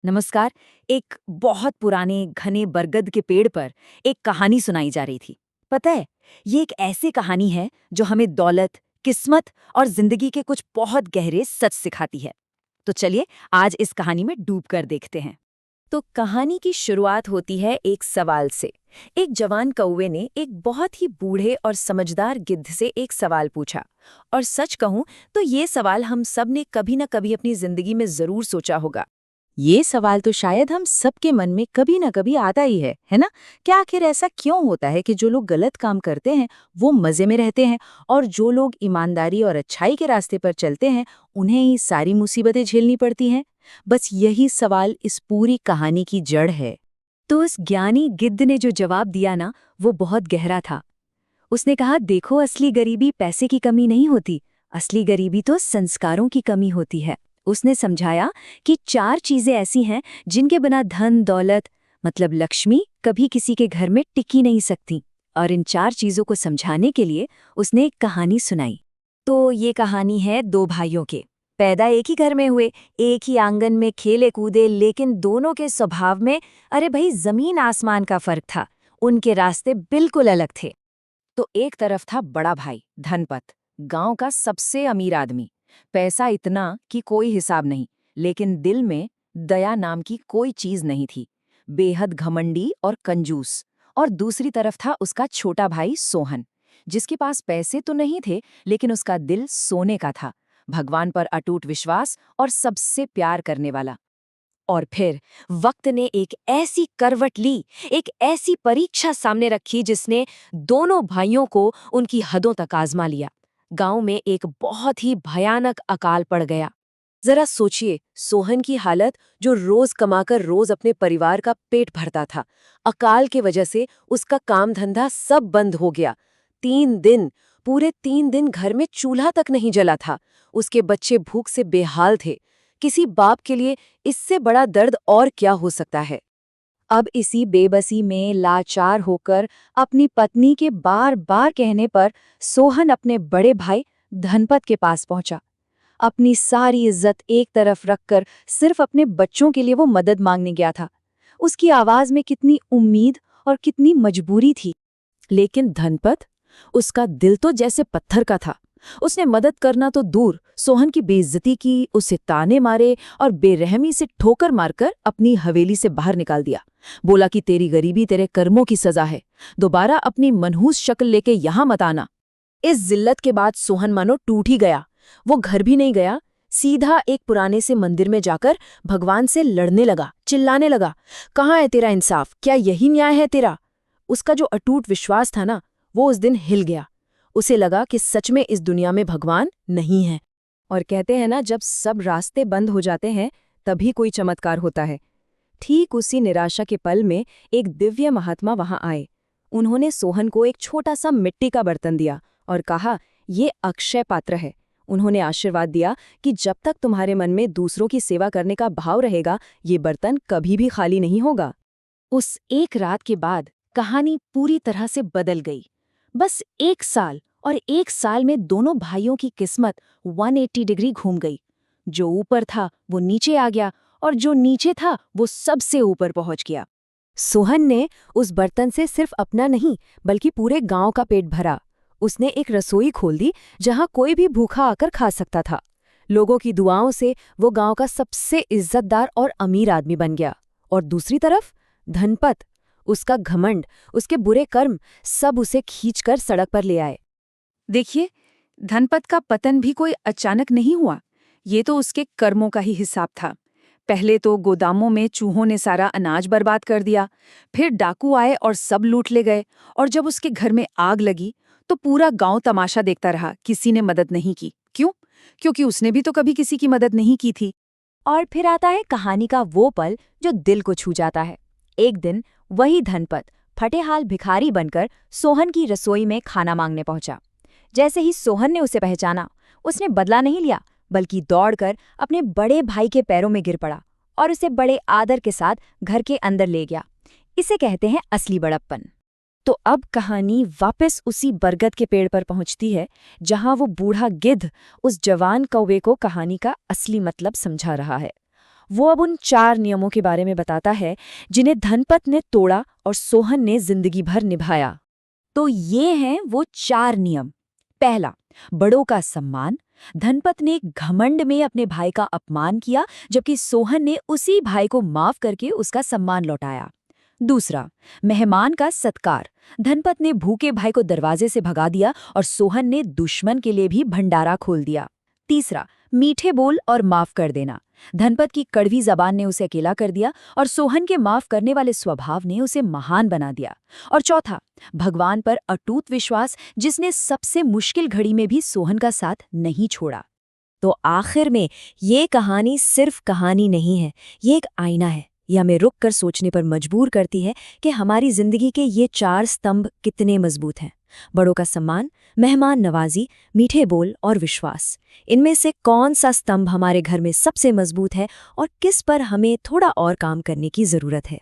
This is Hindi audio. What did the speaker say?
नमस्कार। एक बहुत पुराने घने बरगद के पेड़ पर एक कहानी सुनाई जा रही थी। पता है, ये एक ऐसी कहानी है जो हमें दौलत, किस्मत और जिंदगी के कुछ बहुत गहरे सच सिखाती है। तो चलिए आज इस कहानी में डूब कर देखते हैं। तो कहानी की शुरुआत होती है एक सवाल से। एक जवान कौवे ने एक बहुत ही बूढ़े और समझदार गिद्ध से एक सवाल पूछा। और सच कहूं तो ये सवाल हम सब ने कभी न कभी अपनी जिंदगी में जरूर सोचा होगा। ये सवाल तो शायद हम सबके मन में कभी न कभी आता ही है ना? क्या आखिर ऐसा क्यों होता है कि जो लोग गलत काम करते हैं वो मजे में रहते हैं, और जो लोग ईमानदारी और अच्छाई के रास्ते पर चलते हैं उन्हें ही सारी मुसीबतें झेलनी पड़ती हैं? बस यही सवाल इस पूरी कहानी की जड़ है। तो उस ज्ञानी गिद्ध ने जो जवाब दिया ना, वो बहुत गहरा था। उसने कहा, देखो, असली गरीबी पैसे की कमी नहीं होती, असली गरीबी तो संस्कारों की कमी होती है। उसने समझाया कि 4 चीजें ऐसी हैं जिनके बिना धन दौलत मतलब लक्ष्मी कभी किसी के घर में टिकी नहीं सकती। और इन 4 चीजों को समझाने के लिए उसने एक कहानी सुनाई। तो ये कहानी है 2 भाइयों के। पैदा एक ही घर में हुए, एक ही आंगन में खेले कूदे, लेकिन दोनों के स्वभाव में अरे भाई जमीन आसमान का फर्क था। उनके रास्ते बिल्कुल अलग थे। तो एक तरफ था बड़ा भाई धनपत, गांव का सबसे अमीर आदमी। पैसा इतना कि कोई हिसाब नहीं, लेकिन दिल में दया नाम की कोई चीज नहीं थी। बेहद घमंडी और कंजूस। और दूसरी तरफ था उसका छोटा भाई सोहन, जिसके पास पैसे तो नहीं थे, लेकिन उसका दिल सोने का था। भगवान पर अटूट विश्वास और सबसे प्यार करने वाला। और फिर वक्त ने एक ऐसी करवट ली, एक ऐसी परीक्षा सामने रखी जिसने दोनों भाइयों को उनकी हदों तक आजमा लिया। गांव में एक बहुत ही भयानक अकाल पड़ गया। जरा सोचिए, सोहन की हालत, जो रोज कमाकर रोज अपने परिवार का पेट भरता था, अकाल की वजह से उसका काम धंधा सब बंद हो गया। 3 दिन, पूरे 3 दिन घर में चूल्हा तक नहीं जला था। उसके बच्चे भूख से बेहाल थे। किसी बाप के लिए इससे बड़ा दर्द और क्या हो सकता है? अब इसी बेबसी में लाचार होकर अपनी पत्नी के बार बार कहने पर सोहन अपने बड़े भाई धनपत के पास पहुंचा। अपनी सारी इज्जत एक तरफ रखकर सिर्फ अपने बच्चों के लिए वो मदद मांगने गया था। उसकी आवाज में कितनी उम्मीद और कितनी मजबूरी थी। लेकिन धनपत, उसका दिल तो जैसे पत्थर का था। उसने मदद करना तो दूर, सोहन की बेइज्जती की, उसे ताने मारे और बेरहमी से ठोकर मारकर अपनी हवेली से बाहर निकाल दिया। बोला कि तेरी गरीबी तेरे कर्मों की सजा है, दोबारा अपनी मनहूस शक्ल लेके यहां मत आना। इस जिल्लत के बाद सोहन मानो टूट ही गया। वो घर भी नहीं गया, सीधा एक पुराने से मंदिर में जाकर भगवान से लड़ने लगा, चिल्लाने लगा, कहाँ है तेरा इंसाफ? क्या यही न्याय है तेरा? उसका जो अटूट विश्वास था ना, वो उस दिन हिल गया। उसे लगा कि सच में इस दुनिया में भगवान नहीं है। और कहते हैं ना, जब सब रास्ते बंद हो जाते हैं तभी कोई चमत्कार होता है। ठीक उसी निराशा के पल में एक दिव्य महात्मा वहां आए। उन्होंने सोहन को एक छोटा सा मिट्टी का बर्तन दिया और कहा, ये अक्षय पात्र है। उन्होंने आशीर्वाद दिया कि जब तक तुम्हारे मन में दूसरों की सेवा करने का भाव रहेगा, ये बर्तन कभी भी खाली नहीं होगा। उस एक रात के बाद कहानी पूरी तरह से बदल गई। बस 1 साल, और 1 साल में दोनों भाइयों की किस्मत 180 डिग्री घूम गई। जो ऊपर था वो नीचे आ गया, और जो नीचे था वो सबसे ऊपर पहुंच गया। सोहन ने उस बर्तन से सिर्फ अपना नहीं, बल्कि पूरे गांव का पेट भरा। उसने एक रसोई खोल दी जहां कोई भी भूखा आकर खा सकता था। लोगों की दुआओं से वो गांव का सबसे इज्जतदार और अमीर आदमी बन गया। और दूसरी तरफ धनपत, उसका घमंड, उसके बुरे कर्म सब उसे खींचकर सड़क पर ले आए। देखिए, धनपत का पतन भी कोई अचानक नहीं हुआ। ये तो उसके कर्मों का ही हिसाब था। पहले तो गोदामों में चूहों ने सारा अनाज बर्बाद कर दिया, फिर डाकू आए और सब लूट ले गए, और जब उसके घर में आग लगी तो पूरा गांव तमाशा देखता रहा, किसी ने मदद नहीं की। क्यों? क्योंकि उसने भी तो कभी किसी की मदद नहीं की थी। और फिर आता है कहानी का वो पल जो दिल को छू जाता है। एक दिन वही धनपत फटेहाल भिखारी बनकर सोहन की रसोई में खाना मांगने पहुंचा। जैसे ही सोहन ने उसे पहचाना, उसने बदला नहीं लिया, बल्कि दौड़कर अपने बड़े भाई के पैरों में गिर पड़ा और उसे बड़े आदर के साथ घर के अंदर ले गया। इसे कहते हैं असली बड़प्पन। तो अब कहानी वापस उसी बरगद के पेड़ पर पहुंचती है, जहां वो बूढ़ा गिद्ध उस जवान कौवे को कहानी का असली मतलब समझा रहा है। वो अब उन 4 नियमों के बारे में बताता है जिन्हें धनपत ने तोड़ा और सोहन ने जिंदगी भर निभाया। तो ये हैं वो 4 नियम। पहला, बड़ों का सम्मान। धनपत ने घमंड में अपने भाई का अपमान किया, जबकि सोहन ने उसी भाई को माफ करके उसका सम्मान लौटाया। दूसरा, मेहमान का सत्कार। धनपत ने भूखे भाई को दरवाजे से भगा दिया और सोहन ने दुश्मन के लिए भी भंडारा खोल दिया। तीसरा, मीठे बोल और माफ कर देना। धनपत की कड़वी जबान ने उसे अकेला कर दिया और सोहन के माफ करने वाले स्वभाव ने उसे महान बना दिया। और चौथा, भगवान पर अटूट विश्वास, जिसने सबसे मुश्किल घड़ी में भी सोहन का साथ नहीं छोड़ा। तो आखिर में ये कहानी सिर्फ कहानी नहीं है, ये एक आईना है। ये हमें रुक कर सोचने पर मजबूर करती है कि हमारी जिंदगी के ये 4 स्तंभ कितने मजबूत हैं। बड़ों का सम्मान, मेहमान नवाजी, मीठे बोल और विश्वास। इनमें से कौन सा स्तंभ हमारे घर में सबसे मजबूत है और किस पर हमें थोड़ा और काम करने की जरूरत है?